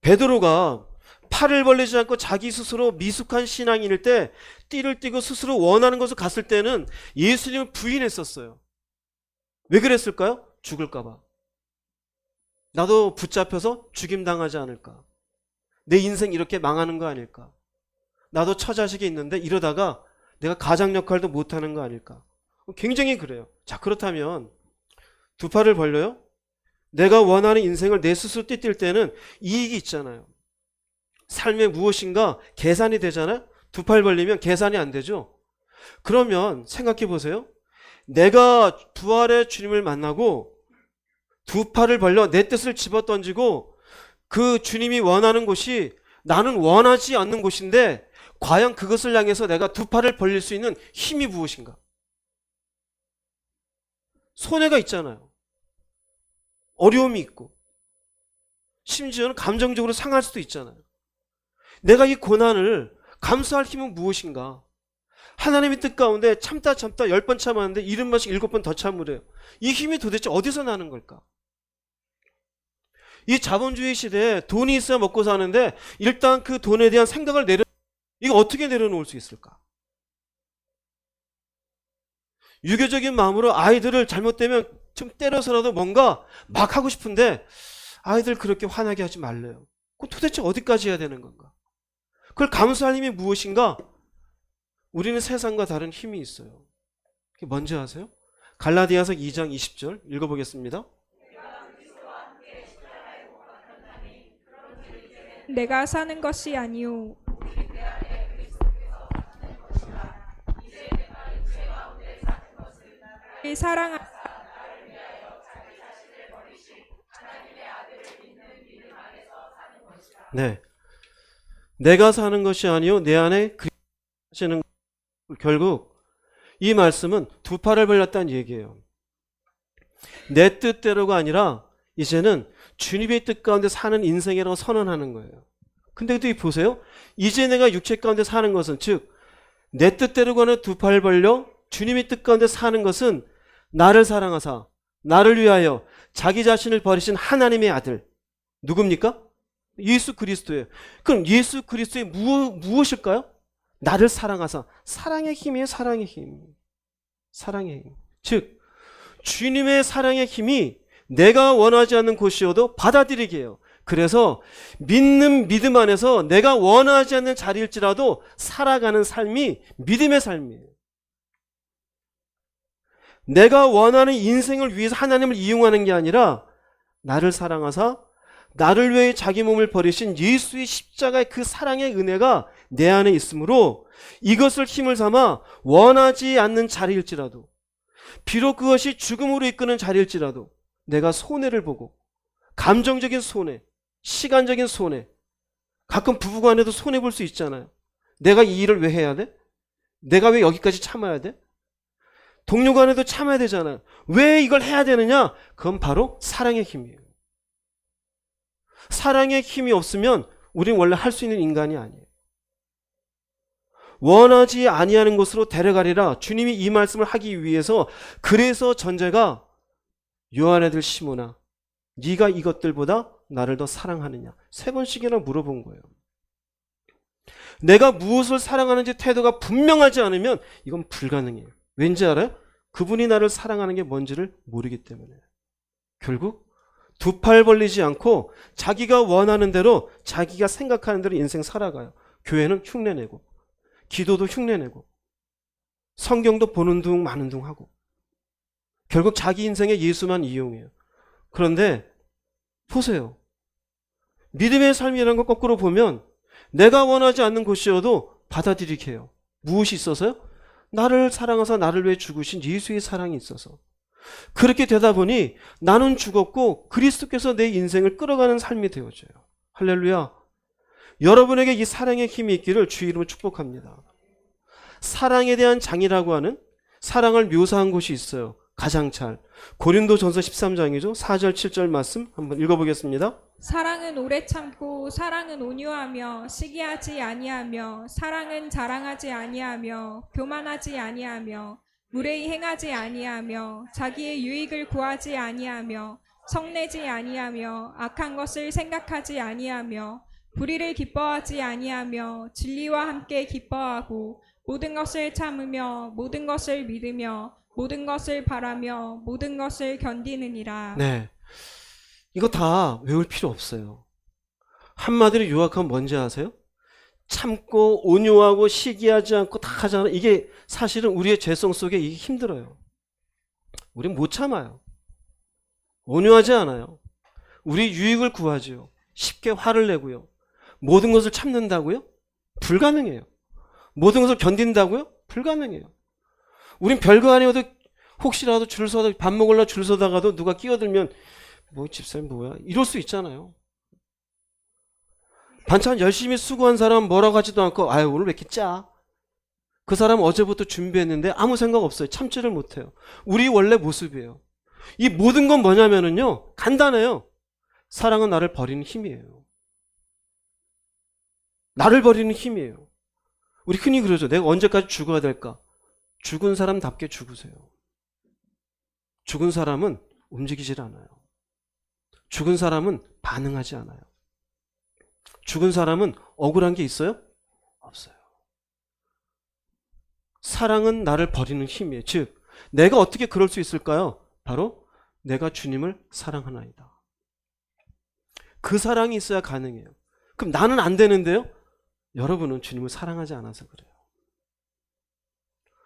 베드로가 팔을 벌리지 않고 자기 스스로 미숙한 신앙인일 때 띠를 띠고 스스로 원하는 곳을 갔을 때는 예수님을 부인했었어요. 왜 그랬을까요? 죽을까 봐. 나도 붙잡혀서 죽임당하지 않을까? 내 인생 이렇게 망하는 거 아닐까? 나도 처자식이 있는데 이러다가 내가 가장 역할도 못하는 거 아닐까? 굉장히 그래요. 자, 그렇다면 두 팔을 벌려요? 내가 원하는 인생을 내 스스로 띠뛸 때는 이익이 있잖아요. 삶에 무엇인가 계산이 되잖아요. 두 팔 벌리면 계산이 안 되죠. 그러면 생각해 보세요. 내가 부활의 주님을 만나고 두 팔을 벌려 내 뜻을 집어던지고 그 주님이 원하는 곳이 나는 원하지 않는 곳인데 과연 그것을 향해서 내가 두 팔을 벌릴 수 있는 힘이 무엇인가? 손해가 있잖아요. 어려움이 있고 심지어는 감정적으로 상할 수도 있잖아요. 내가 이 고난을 감수할 힘은 무엇인가? 하나님의 뜻 가운데 참다 10번 참았는데 70번씩 7번 더 참으래요. 이 힘이 도대체 어디서 나는 걸까? 이 자본주의 시대에 돈이 있어야 먹고 사는데 일단 그 돈에 대한 생각을 이거 어떻게 내려놓을 수 있을까? 유교적인 마음으로 아이들을 잘못되면 좀 때려서라도 뭔가 막 하고 싶은데 아이들 그렇게 화나게 하지 말래요. 그럼 도대체 어디까지 해야 되는 건가? 그걸 감수할 힘이 무엇인가? 우리는 세상과 다른 힘이 있어요. 그게 뭔지 아세요? 갈라디아서 2장 20절 읽어보겠습니다. 내가 사는 것이 아니요 사랑 네, 내가 사는 것이 아니요 내 안에 그리스도시는 결국 이 말씀은 두 팔을 벌렸다는 얘기예요. 내 뜻대로가 아니라 이제는 주님의 뜻 가운데 사는 인생이라고 선언하는 거예요. 근데 또 보세요. 이제 내가 육체 가운데 사는 것은 즉 내 뜻대로가는 두 팔 벌려 주님의 뜻 가운데 사는 것은 나를 사랑하사 나를 위하여 자기 자신을 버리신 하나님의 아들 누굽니까? 예수 그리스도예요. 그럼 예수 그리스도의 무엇일까요? 나를 사랑하사 사랑의 힘이에요. 사랑의 힘. 사랑의 힘. 즉 주님의 사랑의 힘이 내가 원하지 않는 곳이어도 받아들이게 해요. 그래서 믿는 믿음 안에서 내가 원하지 않는 자리일지라도 살아가는 삶이 믿음의 삶이에요. 내가 원하는 인생을 위해서 하나님을 이용하는 게 아니라 나를 사랑하사 나를 위해 자기 몸을 버리신 예수의 십자가의 그 사랑의 은혜가 내 안에 있으므로 이것을 힘을 삼아 원하지 않는 자리일지라도 비록 그것이 죽음으로 이끄는 자리일지라도 내가 손해를 보고 감정적인 손해, 시간적인 손해 가끔 부부간에도 손해볼 수 있잖아요. 내가 이 일을 왜 해야 돼? 내가 왜 여기까지 참아야 돼? 동료 간에도 참아야 되잖아요. 왜 이걸 해야 되느냐? 그건 바로 사랑의 힘이에요. 사랑의 힘이 없으면 우린 원래 할 수 있는 인간이 아니에요. 원하지 아니하는 곳으로 데려가리라 주님이 이 말씀을 하기 위해서 그래서 전제가 요한애들 시몬아 네가 이것들보다 나를 더 사랑하느냐 3번씩이나 물어본 거예요. 내가 무엇을 사랑하는지 태도가 분명하지 않으면 이건 불가능해요. 왠지 알아요? 그분이 나를 사랑하는 게 뭔지를 모르기 때문에. 결국 두 팔 벌리지 않고 자기가 원하는 대로, 자기가 생각하는 대로 인생 살아가요. 교회는 흉내내고, 기도도 흉내내고, 성경도 보는 둥 마는 둥 하고, 결국 자기 인생에 예수만 이용해요. 그런데 보세요. 믿음의 삶이라는 거 거꾸로 보면 내가 원하지 않는 곳이어도 받아들이게 해요. 무엇이 있어서요? 나를 사랑하사 나를 위해 죽으신 예수의 사랑이 있어서. 그렇게 되다 보니 나는 죽었고 그리스도께서 내 인생을 끌어가는 삶이 되어져요. 할렐루야. 여러분에게 이 사랑의 힘이 있기를 주의 이름으로 축복합니다. 사랑에 대한 장이라고 하는, 사랑을 묘사한 곳이 있어요. 가장 잘 고린도전서 13장이죠. 4절 7절 말씀 한번 읽어보겠습니다. 사랑은 오래 참고 사랑은 온유하며 시기하지 아니하며 사랑은 자랑하지 아니하며 교만하지 아니하며 무례히 행하지 아니하며 자기의 유익을 구하지 아니하며 성내지 아니하며 악한 것을 생각하지 아니하며 불의를 기뻐하지 아니하며 진리와 함께 기뻐하고 모든 것을 참으며 모든 것을 믿으며 모든 것을 바라며 모든 것을 견디느니라. 네, 이거 다 외울 필요 없어요. 한마디로 요약하면 뭔지 아세요? 참고 온유하고 시기하지 않고 다 하잖아요. 이게 사실은 우리의 죄성 속에 이게 힘들어요. 우린 못 참아요. 온유하지 않아요. 우리 유익을 구하지요. 쉽게 화를 내고요. 모든 것을 참는다고요? 불가능해요. 모든 것을 견딘다고요? 불가능해요. 우린 별거 아니어도 혹시라도 줄 서다 밥 먹으려고 줄 서다가도 누가 끼어들면 뭐 집사님 뭐야? 이럴 수 있잖아요. 반찬 열심히 수고한 사람 뭐라고 하지도 않고 아유 오늘 왜 이렇게 짜? 그 사람 어제부터 준비했는데 아무 생각 없어요. 참지를 못해요. 우리 원래 모습이에요. 이 모든 건 뭐냐면은요. 간단해요. 사랑은 나를 버리는 힘이에요. 나를 버리는 힘이에요. 우리 흔히 그러죠. 내가 언제까지 죽어야 될까? 죽은 사람답게 죽으세요. 죽은 사람은 움직이질 않아요. 죽은 사람은 반응하지 않아요. 죽은 사람은 억울한 게 있어요? 없어요. 사랑은 나를 버리는 힘이에요. 즉, 내가 어떻게 그럴 수 있을까요? 바로 내가 주님을 사랑하나이다. 그 사랑이 있어야 가능해요. 그럼 나는 안 되는데요? 여러분은 주님을 사랑하지 않아서 그래요.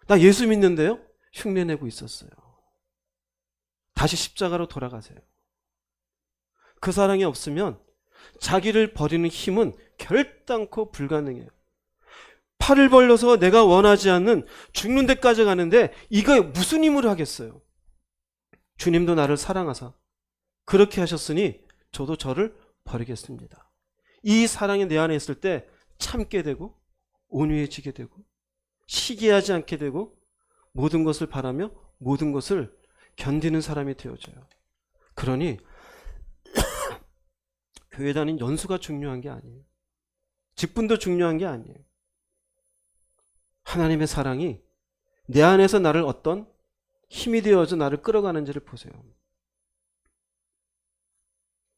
나 예수 믿는데요? 흉내내고 있었어요. 다시 십자가로 돌아가세요. 그 사랑이 없으면 자기를 버리는 힘은 결단코 불가능해요. 팔을 벌려서 내가 원하지 않는 죽는 데까지 가는데 이거 무슨 힘으로 하겠어요? 주님도 나를 사랑하사 그렇게 하셨으니 저도 저를 버리겠습니다. 이 사랑이 내 안에 있을 때 참게 되고 온유해지게 되고 시기하지 않게 되고 모든 것을 바라며 모든 것을 견디는 사람이 되어져요. 그러니 교회 다닌 연수가 중요한 게 아니에요. 직분도 중요한 게 아니에요. 하나님의 사랑이 내 안에서 나를 어떤 힘이 되어서 나를 끌어가는지를 보세요.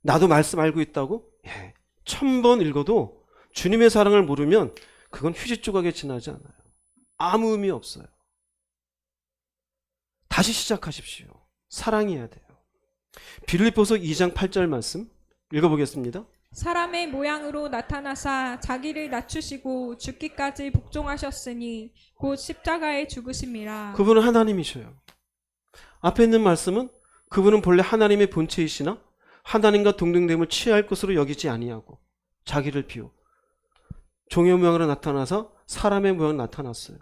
나도 말씀 알고 있다고? 예. 1000번 읽어도 주님의 사랑을 모르면 그건 휴지 조각에 지나지 않아요. 아무 의미 없어요. 다시 시작하십시오. 사랑해야 돼요. 빌립보서 2장 8절 말씀 읽어보겠습니다. 사람의 모양으로 나타나사 자기를 낮추시고 죽기까지 복종하셨으니 곧 십자가에 죽으심이라. 그분은 하나님이셔요. 앞에 있는 말씀은 그분은 본래 하나님의 본체이시나 하나님과 동등됨을 취할 것으로 여기지 아니하고 자기를 비워 종의 모양으로 나타나서 사람의 모양으로 나타났어요.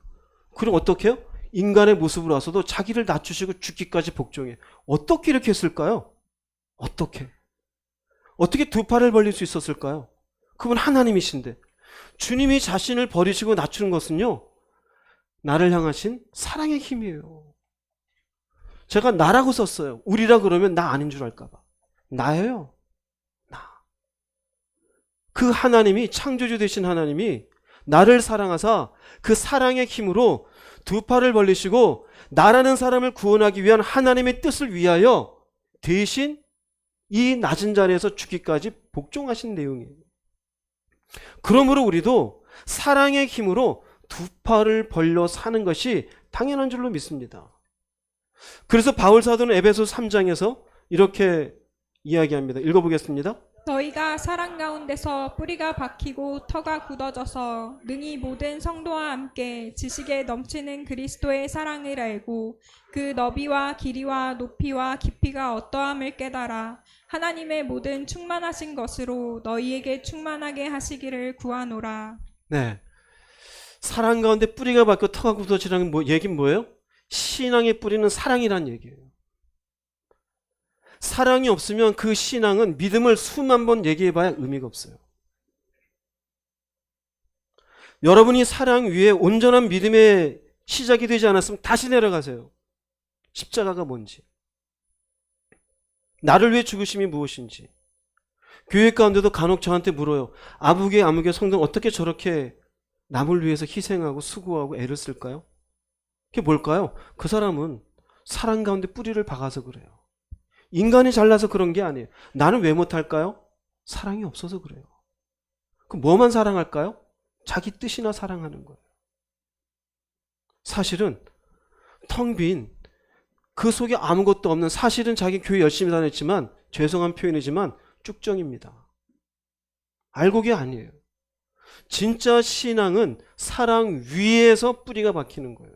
그럼 어떻게 해요? 인간의 모습으로 와서도 자기를 낮추시고 죽기까지 복종해. 어떻게 이렇게 했을까요? 어떻게 두 팔을 벌릴 수 있었을까요? 그분 하나님이신데 주님이 자신을 버리시고 낮추는 것은요 나를 향하신 사랑의 힘이에요. 제가 나라고 썼어요. 우리라 그러면 나 아닌 줄 알까 봐. 나예요. 나. 그 하나님이 창조주 되신 하나님이 나를 사랑하사 그 사랑의 힘으로 두 팔을 벌리시고 나라는 사람을 구원하기 위한 하나님의 뜻을 위하여 대신 이 낮은 자리에서 죽기까지 복종하신 내용이에요. 그러므로 우리도 사랑의 힘으로 두 팔을 벌려 사는 것이 당연한 줄로 믿습니다. 그래서 바울 사도는 에베소 3장에서 이렇게 이야기합니다. 읽어보겠습니다. 너희가 사랑 가운데서 뿌리가 박히고 터가 굳어져서 능히 모든 성도와 함께 지식에 넘치는 그리스도의 사랑을 알고 그 너비와 길이와 높이와 깊이가 어떠함을 깨달아 하나님의 모든 충만하신 것으로 너희에게 충만하게 하시기를 구하노라. 네, 사랑 가운데 뿌리가 박히고 터가 굳어지라는 얘기는 뭐예요? 신앙의 뿌리는 사랑이란 얘기예요. 사랑이 없으면 그 신앙은 믿음을 수만 번 얘기해봐야 의미가 없어요. 여러분이 사랑 위에 온전한 믿음의 시작이 되지 않았으면 다시 내려가세요. 십자가가 뭔지, 나를 위해 죽으심이 무엇인지. 교회 가운데도 간혹 저한테 물어요. 아무개 성도는 어떻게 저렇게 남을 위해서 희생하고 수고하고 애를 쓸까요? 그게 뭘까요? 그 사람은 사랑 가운데 뿌리를 박아서 그래요. 인간이 잘나서 그런 게 아니에요. 나는 왜 못할까요? 사랑이 없어서 그래요. 그럼 뭐만 사랑할까요? 자기 뜻이나 사랑하는 거예요. 사실은 텅 빈 그 속에 아무것도 없는, 사실은 자기 교회 열심히 다녔지만, 죄송한 표현이지만 쭉정입니다. 알곡이 아니에요. 진짜 신앙은 사랑 위에서 뿌리가 박히는 거예요.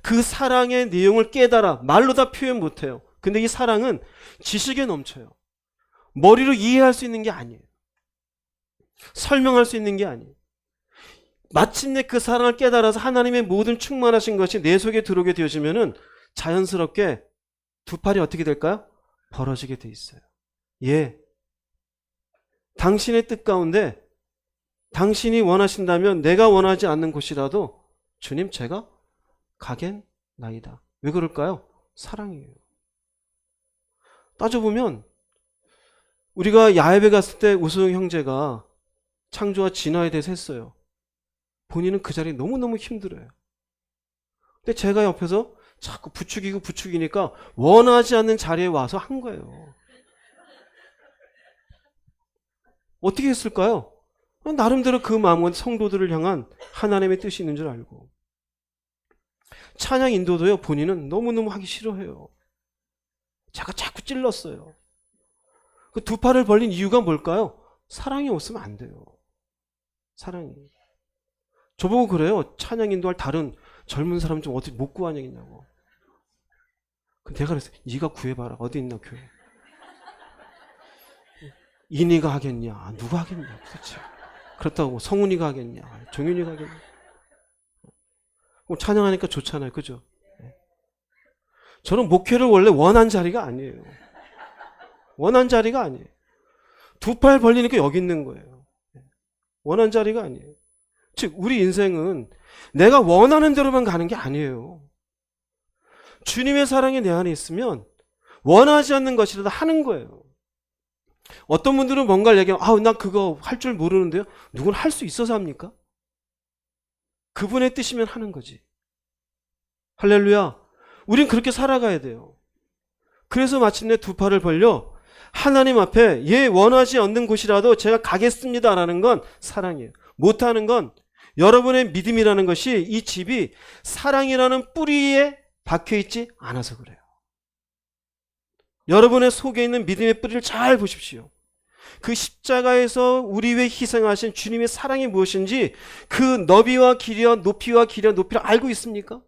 그 사랑의 내용을 깨달아 말로 다 표현 못해요. 근데 이 사랑은 지식에 넘쳐요. 머리로 이해할 수 있는 게 아니에요. 설명할 수 있는 게 아니에요. 마침내 그 사랑을 깨달아서 하나님의 모든 충만하신 것이 내 속에 들어오게 되어지면은 자연스럽게 두 팔이 어떻게 될까요? 벌어지게 돼 있어요. 예. 당신의 뜻 가운데 당신이 원하신다면 내가 원하지 않는 곳이라도 주님 제가 가겠나이다. 왜 그럴까요? 사랑이에요. 따져보면 우리가 야외에 갔을 때 우수영 형제가 창조와 진화에 대해서 했어요. 본인은 그 자리에 너무너무 힘들어요. 근데 제가 옆에서 자꾸 부추기니까 원하지 않는 자리에 와서 한 거예요. 어떻게 했을까요? 나름대로 그 마음은 성도들을 향한 하나님의 뜻이 있는 줄 알고. 찬양 인도도요, 본인은 너무너무 하기 싫어해요. 제가 자꾸 찔렀어요. 그 두 팔을 벌린 이유가 뭘까요? 사랑이 없으면 안 돼요. 사랑이. 저보고 그래요. 찬양 인도할 다른 젊은 사람 좀 어디 못 구하냐고. 내가 그랬어요. 네가 구해봐라. 어디 있나 교회. 인이가 하겠냐? 누가 하겠냐? 도대체. 그렇다고 성훈이가 하겠냐? 종윤이가 하겠냐? 찬양하니까 좋잖아요. 그죠? 저는 목회를 원래 원한 자리가 아니에요. 원한 자리가 아니에요. 두 팔 벌리니까 여기 있는 거예요. 원한 자리가 아니에요. 즉 우리 인생은 내가 원하는 대로만 가는 게 아니에요. 주님의 사랑이 내 안에 있으면 원하지 않는 것이라도 하는 거예요. 어떤 분들은 뭔가를 얘기하면 나 그거 할 줄 모르는데요. 누군 할 수 있어서 합니까? 그분의 뜻이면 하는 거지. 할렐루야. 우린 그렇게 살아가야 돼요. 그래서 마침내 두 팔을 벌려 하나님 앞에 원하지 않는 곳이라도 제가 가겠습니다라는 건 사랑이에요. 못하는 건 여러분의 믿음이라는 것이 이 집이 사랑이라는 뿌리에 박혀있지 않아서 그래요. 여러분의 속에 있는 믿음의 뿌리를 잘 보십시오. 그 십자가에서 우리 위해 희생하신 주님의 사랑이 무엇인지 그 너비와 길이와 높이와 높이를 알고 있습니까?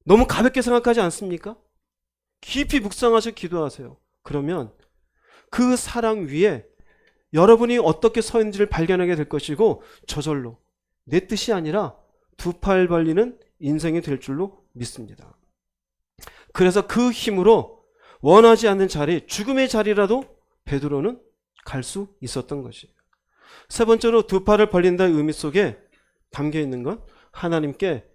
너무 가볍게 생각하지 않습니까? 깊이 묵상하셔 기도하세요. 그러면 그 사랑 위에 여러분이 어떻게 서 있는지를 발견하게 될 것이고 저절로 내 뜻이 아니라 두 팔 벌리는 인생이 될 줄로 믿습니다. 그래서 그 힘으로 원하지 않는 자리, 죽음의 자리라도 베드로는 갈 수 있었던 것이에요. 세 번째로 두 팔을 벌린다의 의미 속에 담겨 있는 건 하나님께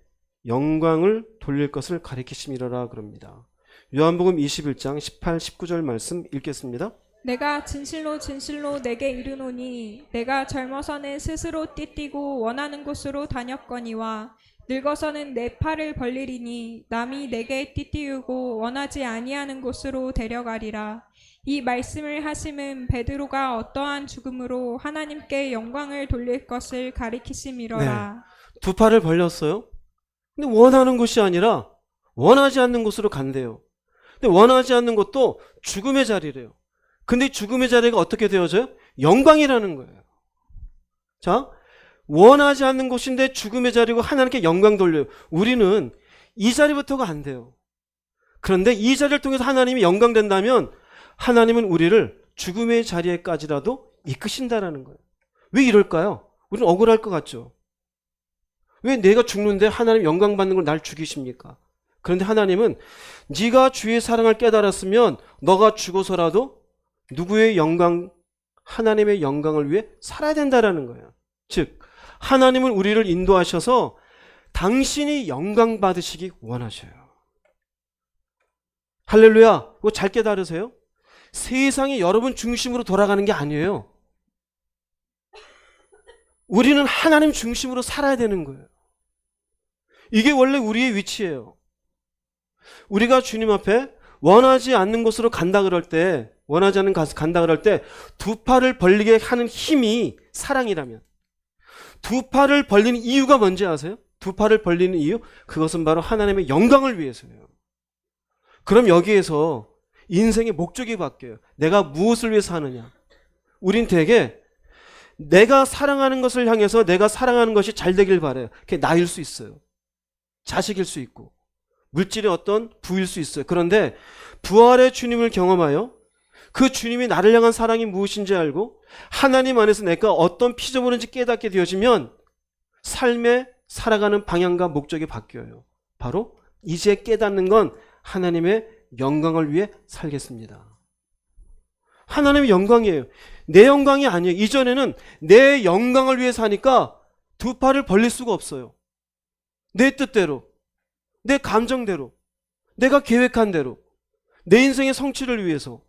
영광을 돌릴 것을 가리키심이라라 그럽니다. 요한복음 21장 18, 19절 말씀 읽겠습니다. 내가 진실로 진실로 내게 이르노니 내가 젊어서는 스스로 띠띠고 원하는 곳으로 다녔거니와 늙어서는 내 팔을 벌리리니 남이 내게 띠띠우고 원하지 아니하는 곳으로 데려가리라. 이 말씀을 하심은 베드로가 어떠한 죽음으로 하나님께 영광을 돌릴 것을 가리키심이로라. 두 팔을 벌렸어요. 근데 원하는 곳이 아니라 원하지 않는 곳으로 간대요. 근데 원하지 않는 곳도 죽음의 자리래요. 근데 죽음의 자리가 어떻게 되어져요? 영광이라는 거예요. 자, 원하지 않는 곳인데 죽음의 자리고 하나님께 영광 돌려요. 우리는 이 자리부터가 안 돼요. 그런데 이 자리를 통해서 하나님이 영광 된다면 하나님은 우리를 죽음의 자리에까지라도 이끄신다라는 거예요. 왜 이럴까요? 우리는 억울할 것 같죠. 왜 내가 죽는데 하나님 영광 받는 걸 날 죽이십니까? 그런데 하나님은 네가 주의 사랑을 깨달았으면 너가 죽어서라도 누구의 영광, 하나님의 영광을 위해 살아야 된다라는 거예요. 즉 하나님은 우리를 인도하셔서 당신이 영광 받으시기 원하셔요. 할렐루야. 그거 잘 깨달으세요? 세상이 여러분 중심으로 돌아가는 게 아니에요. 우리는 하나님 중심으로 살아야 되는 거예요. 이게 원래 우리의 위치예요. 우리가 주님 앞에 원하지 않는 곳으로 간다 그럴 때, 원하지 않는 곳으로 간다 그럴 때 두 팔을 벌리게 하는 힘이 사랑이라면, 두 팔을 벌리는 이유가 뭔지 아세요? 두 팔을 벌리는 이유? 그것은 바로 하나님의 영광을 위해서예요. 그럼 여기에서 인생의 목적이 바뀌어요. 내가 무엇을 위해서 사느냐? 우린 되게 내가 사랑하는 것을 향해서 내가 사랑하는 것이 잘 되길 바라요. 그게 나일 수 있어요. 자식일 수 있고 물질의 어떤 부일 수 있어요. 그런데 부활의 주님을 경험하여 그 주님이 나를 향한 사랑이 무엇인지 알고 하나님 안에서 내가 어떤 피조물인지 깨닫게 되어지면 삶에 살아가는 방향과 목적이 바뀌어요. 바로 이제 깨닫는 건 하나님의 영광을 위해 살겠습니다. 하나님의 영광이에요. 내 영광이 아니에요. 이전에는 내 영광을 위해 사니까 두 팔을 벌릴 수가 없어요. 내 뜻대로, 내 감정대로, 내가 계획한 대로, 내 인생의 성취를 위해서.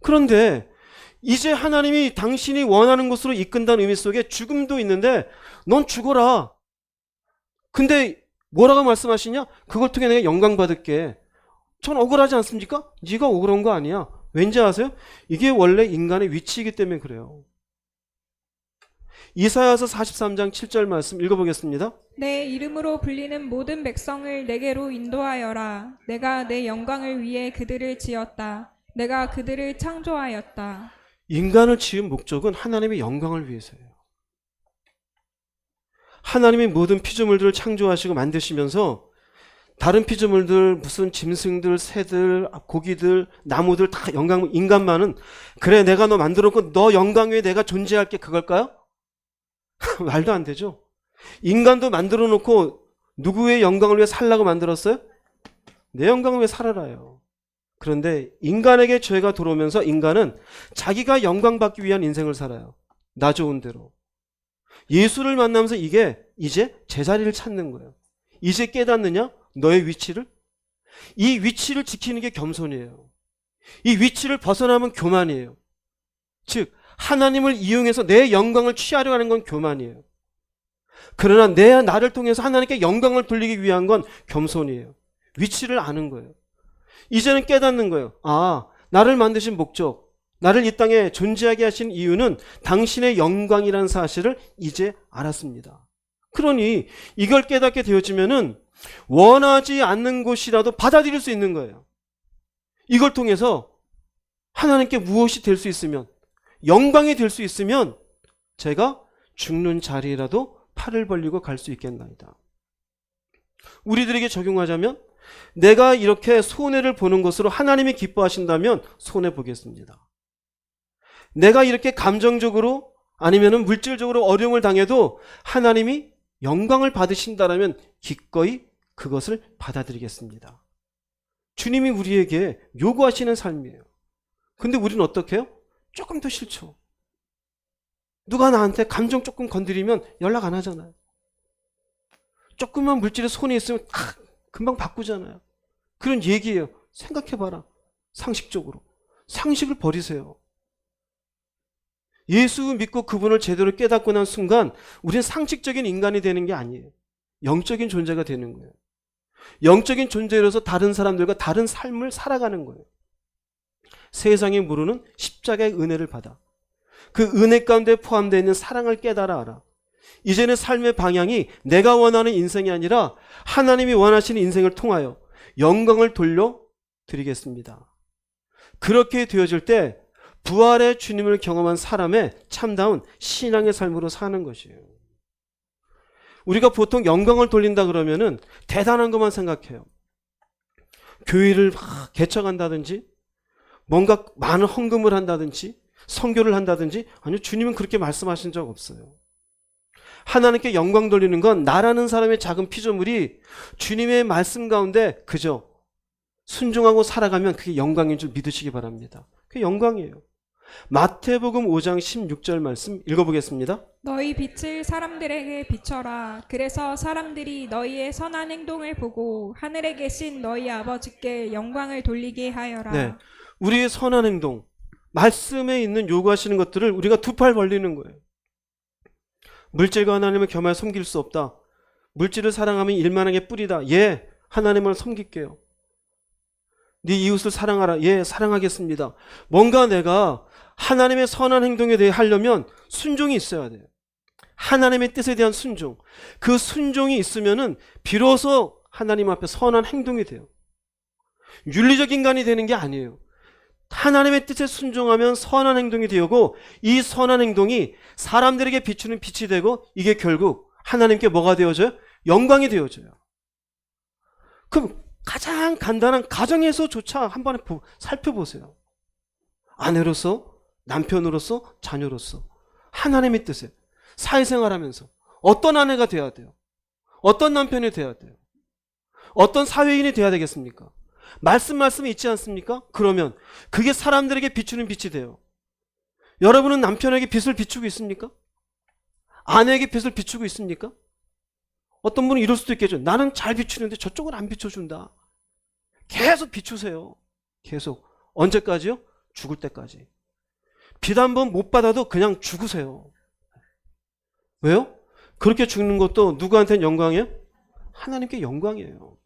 그런데 이제 하나님이 당신이 원하는 곳으로 이끈다는 의미 속에 죽음도 있는데 넌 죽어라. 근데 뭐라고 말씀하시냐? 그걸 통해 내가 영광 받을게. 전 억울하지 않습니까? 네가 억울한 거 아니야. 왠지 아세요? 이게 원래 인간의 위치이기 때문에 그래요. 이사야서 43장 7절 말씀 읽어보겠습니다. 내 이름으로 불리는 모든 백성을 내게로 인도하여라. 내가 내 영광을 위해 그들을 지었다. 내가 그들을 창조하였다. 인간을 지은 목적은 하나님의 영광을 위해서예요. 하나님이 모든 피조물들을 창조하시고 만드시면서 다른 피조물들, 무슨 짐승들, 새들, 고기들, 나무들 다 영광, 인간만은 그래 내가 너 만들었고 너 영광 위에 내가 존재할게 그걸까요? 말도 안 되죠. 인간도 만들어 놓고 누구의 영광을 위해 살라고 만들었어요? 내 영광을 위해 살아라요. 그런데 인간에게 죄가 들어오면서 인간은 자기가 영광받기 위한 인생을 살아요. 나 좋은 대로. 예수를 만나면서 이게 이제 제자리를 찾는 거예요. 이제 깨닫느냐? 너의 위치를? 이 위치를 지키는 게 겸손이에요. 이 위치를 벗어나면 교만이에요. 즉 하나님을 이용해서 내 영광을 취하려 하는 건 교만이에요. 그러나 나를 통해서 하나님께 영광을 돌리기 위한 건 겸손이에요. 위치를 아는 거예요. 이제는 깨닫는 거예요. 아, 나를 만드신 목적, 나를 이 땅에 존재하게 하신 이유는 당신의 영광이라는 사실을 이제 알았습니다. 그러니 이걸 깨닫게 되어지면은 원하지 않는 곳이라도 받아들일 수 있는 거예요. 이걸 통해서 하나님께 무엇이 될 수 있으면, 영광이 될 수 있으면 제가 죽는 자리라도 팔을 벌리고 갈 수 있겠나이다. 우리들에게 적용하자면 내가 이렇게 손해를 보는 것으로 하나님이 기뻐하신다면 손해 보겠습니다. 내가 이렇게 감정적으로 아니면 물질적으로 어려움을 당해도 하나님이 영광을 받으신다라면 기꺼이 그것을 받아들이겠습니다. 주님이 우리에게 요구하시는 삶이에요. 근데 우리는 어떻게 해요? 조금 더 싫죠. 누가 나한테 감정 조금 건드리면 연락 안 하잖아요. 조금만 물질에 손이 있으면 금방 바꾸잖아요. 그런 얘기예요. 생각해봐라. 상식적으로. 상식을 버리세요. 예수 믿고 그분을 제대로 깨닫고 난 순간 우리는 상식적인 인간이 되는 게 아니에요. 영적인 존재가 되는 거예요. 영적인 존재로서 다른 사람들과 다른 삶을 살아가는 거예요. 세상이 모르는 십자가의 은혜를 받아 그 은혜 가운데 포함되어 있는 사랑을 깨달아 알아. 이제는 삶의 방향이 내가 원하는 인생이 아니라 하나님이 원하시는 인생을 통하여 영광을 돌려드리겠습니다. 그렇게 되어질 때 부활의 주님을 경험한 사람의 참다운 신앙의 삶으로 사는 것이에요. 우리가 보통 영광을 돌린다 그러면은 대단한 것만 생각해요. 교회를 막 개척한다든지 뭔가 많은 헌금을 한다든지 선교를 한다든지 아니요, 주님은 그렇게 말씀하신 적 없어요. 하나님께 영광 돌리는 건 나라는 사람의 작은 피조물이 주님의 말씀 가운데 그저 순종하고 살아가면 그게 영광인 줄 믿으시기 바랍니다. 그게 영광이에요. 마태복음 5장 16절 말씀 읽어보겠습니다. 너희 빛을 사람들에게 비춰라. 그래서 사람들이 너희의 선한 행동을 보고 하늘에 계신 너희 아버지께 영광을 돌리게 하여라. 네, 우리의 선한 행동, 말씀에 있는 요구하시는 것들을 우리가 두 팔 벌리는 거예요. 물질과 하나님을 겸하여 섬길 수 없다. 물질을 사랑하면 일만하게 뿌리다. 예, 하나님을 섬길게요. 네 이웃을 사랑하라. 예, 사랑하겠습니다. 뭔가 내가 하나님의 선한 행동에 대해 하려면 순종이 있어야 돼요. 하나님의 뜻에 대한 순종. 그 순종이 있으면은 비로소 하나님 앞에 선한 행동이 돼요. 윤리적 인간이 되는 게 아니에요. 하나님의 뜻에 순종하면 선한 행동이 되고 이 선한 행동이 사람들에게 비추는 빛이 되고 이게 결국 하나님께 뭐가 되어져요? 영광이 되어져요. 그럼 가장 간단한 가정에서조차 한번 살펴보세요. 아내로서, 남편으로서, 자녀로서 하나님의 뜻에 사회생활하면서 어떤 아내가 돼야 돼요? 어떤 남편이 돼야 돼요? 어떤 사회인이 돼야 되겠습니까? 말씀이 있지 않습니까? 그러면 그게 사람들에게 비추는 빛이 돼요. 여러분은 남편에게 빛을 비추고 있습니까? 아내에게 빛을 비추고 있습니까? 어떤 분은 이럴 수도 있겠죠. 나는 잘 비추는데 저쪽은 안 비춰준다. 계속 비추세요. 계속. 언제까지요? 죽을 때까지. 빛 한 번 못 받아도 그냥 죽으세요. 왜요? 그렇게 죽는 것도 누구한테는 영광이에요? 하나님께 영광이에요.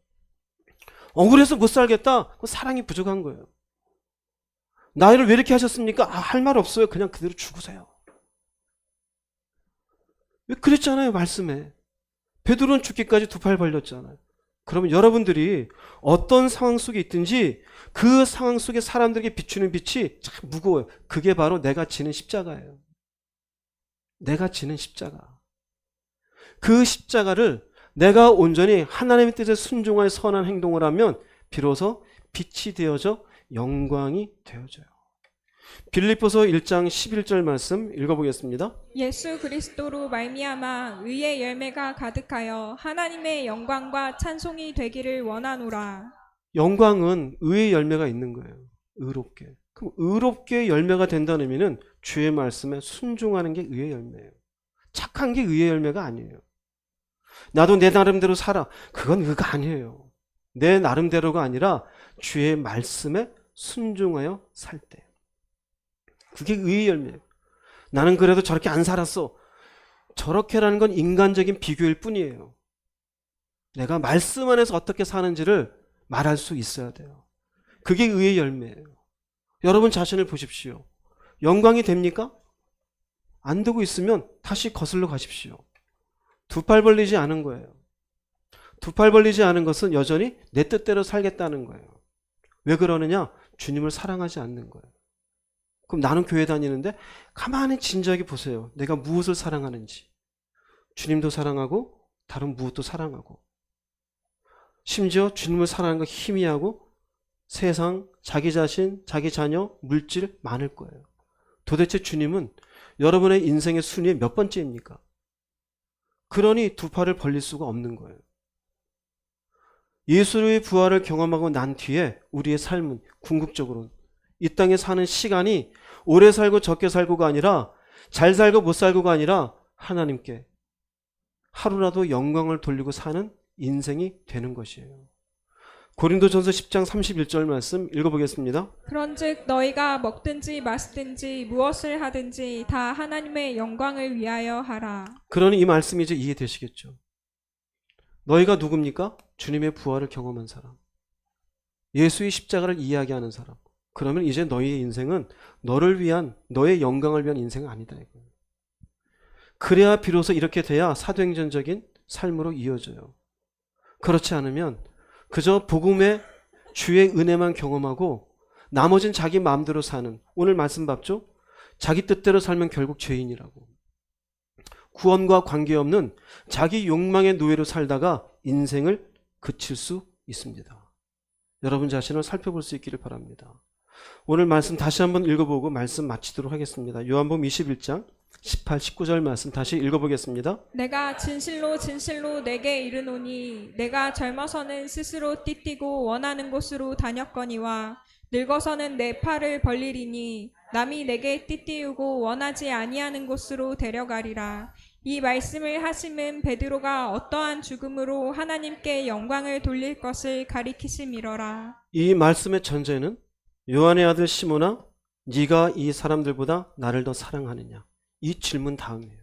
억울해서 못 살겠다? 그건 사랑이 부족한 거예요. 나이를 왜 이렇게 하셨습니까? 할 말 없어요. 그냥 그대로 죽으세요. 왜 그랬잖아요, 말씀에. 베드로는 죽기까지 두 팔 벌렸잖아요. 그러면 여러분들이 어떤 상황 속에 있든지 그 상황 속에 사람들에게 비추는 빛이 참 무거워요. 그게 바로 내가 지는 십자가예요. 내가 지는 십자가. 그 십자가를 내가 온전히 하나님의 뜻에 순종하여 선한 행동을 하면 비로소 빛이 되어져 영광이 되어져요. 빌립보서 1장 11절 말씀 읽어보겠습니다. 예수 그리스도로 말미암아 의의 열매가 가득하여 하나님의 영광과 찬송이 되기를 원하노라. 영광은 의의 열매가 있는 거예요. 의롭게. 그럼 의롭게 열매가 된다는 의미는 주의 말씀에 순종하는 게 의의 열매예요. 착한 게 의의 열매가 아니에요. 나도 내 나름대로 살아. 그건 의가 아니에요. 내 나름대로가 아니라 주의 말씀에 순종하여 살 때. 그게 의의 열매예요. 나는 그래도 저렇게 안 살았어. 저렇게라는 건 인간적인 비교일 뿐이에요. 내가 말씀 안에서 어떻게 사는지를 말할 수 있어야 돼요. 그게 의의 열매예요. 여러분 자신을 보십시오. 영광이 됩니까? 안 되고 있으면 다시 거슬러 가십시오. 두 팔 벌리지 않은 거예요. 두 팔 벌리지 않은 것은 여전히 내 뜻대로 살겠다는 거예요. 왜 그러느냐? 주님을 사랑하지 않는 거예요. 그럼 나는 교회 다니는데 가만히 진지하게 보세요. 내가 무엇을 사랑하는지. 주님도 사랑하고 다른 무엇도 사랑하고 심지어 주님을 사랑하는 거 희미하고 세상, 자기 자신, 자기 자녀, 물질 많을 거예요. 도대체 주님은 여러분의 인생의 순위에 몇 번째입니까? 그러니 두 팔을 벌릴 수가 없는 거예요. 예수의 부활을 경험하고 난 뒤에 우리의 삶은 궁극적으로는 이 땅에 사는 시간이 오래 살고 적게 살고가 아니라 잘 살고 못 살고가 아니라 하나님께 하루라도 영광을 돌리고 사는 인생이 되는 것이에요. 고린도전서 10장 31절 말씀 읽어보겠습니다. 그런즉 너희가 먹든지 마시든지 무엇을 하든지 다 하나님의 영광을 위하여 하라. 그러니 이 말씀이 이제 이해되시겠죠. 너희가 누굽니까? 주님의 부활을 경험한 사람. 예수의 십자가를 이야기하는 사람. 그러면 이제 너희의 인생은 너를 위한, 너의 영광을 위한 인생은 아니다. 이거예요. 그래야 비로소 이렇게 돼야 사도행전적인 삶으로 이어져요. 그렇지 않으면 그저 복음의 주의 은혜만 경험하고 나머진 자기 마음대로 사는, 오늘 말씀 봤죠? 자기 뜻대로 살면 결국 죄인이라고. 구원과 관계없는 자기 욕망의 노예로 살다가 인생을 그칠 수 있습니다. 여러분 자신을 살펴볼 수 있기를 바랍니다. 오늘 말씀 다시 한번 읽어보고 말씀 마치도록 하겠습니다. 요한복음 21장 18, 19절 말씀 다시 읽어보겠습니다. 내가 진실로 진실로 내게 이르노니 내가 젊어서는 스스로 띠띠고 원하는 곳으로 다녔거니와 늙어서는 내 팔을 벌리리니 남이 내게 띠띠우고 원하지 아니하는 곳으로 데려가리라. 이 말씀을 하심은 베드로가 어떠한 죽음으로 하나님께 영광을 돌릴 것을 가리키심이러라. 이 말씀의 전제는 요한의 아들 시몬아, 네가 이 사람들보다 나를 더 사랑하느냐? 이 질문 다음이에요.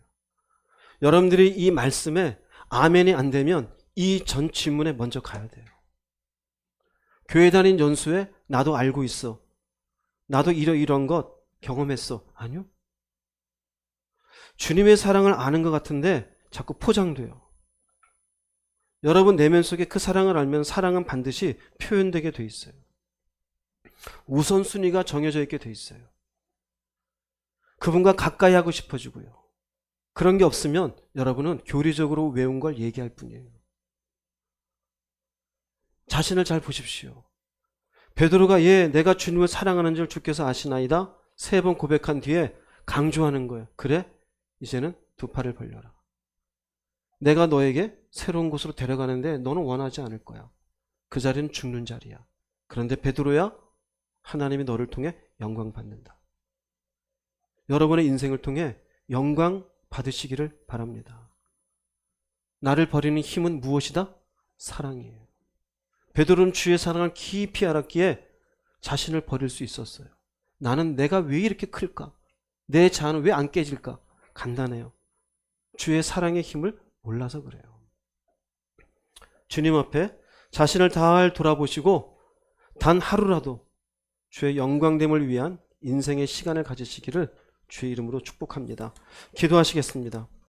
여러분들이 이 말씀에 아멘이 안 되면 이 전 질문에 먼저 가야 돼요. 교회 다닌 연수에 나도 알고 있어. 나도 이런 것 경험했어. 아니요. 주님의 사랑을 아는 것 같은데 자꾸 포장돼요. 여러분 내면 속에 그 사랑을 알면 사랑은 반드시 표현되게 돼 있어요. 우선순위가 정해져 있게 돼 있어요. 그분과 가까이 하고 싶어지고요. 그런 게 없으면 여러분은 교리적으로 외운 걸 얘기할 뿐이에요. 자신을 잘 보십시오. 베드로가 내가 주님을 사랑하는 줄 주께서 아시나이다 3번 고백한 뒤에 강조하는 거예요. 그래? 이제는 2 팔을 벌려라. 내가 너에게 새로운 곳으로 데려가는데 너는 원하지 않을 거야. 그 자리는 죽는 자리야. 그런데 베드로야, 하나님이 너를 통해 영광 받는다. 여러분의 인생을 통해 영광 받으시기를 바랍니다. 나를 버리는 힘은 무엇이다? 사랑이에요. 베드로는 주의 사랑을 깊이 알았기에 자신을 버릴 수 있었어요. 나는 내가 왜 이렇게 클까? 내 자아는 왜 안 깨질까? 간단해요. 주의 사랑의 힘을 몰라서 그래요. 주님 앞에 자신을 잘 돌아보시고 단 하루라도 주의 영광됨을 위한 인생의 시간을 가지시기를 주의 이름으로 축복합니다. 기도하시겠습니다.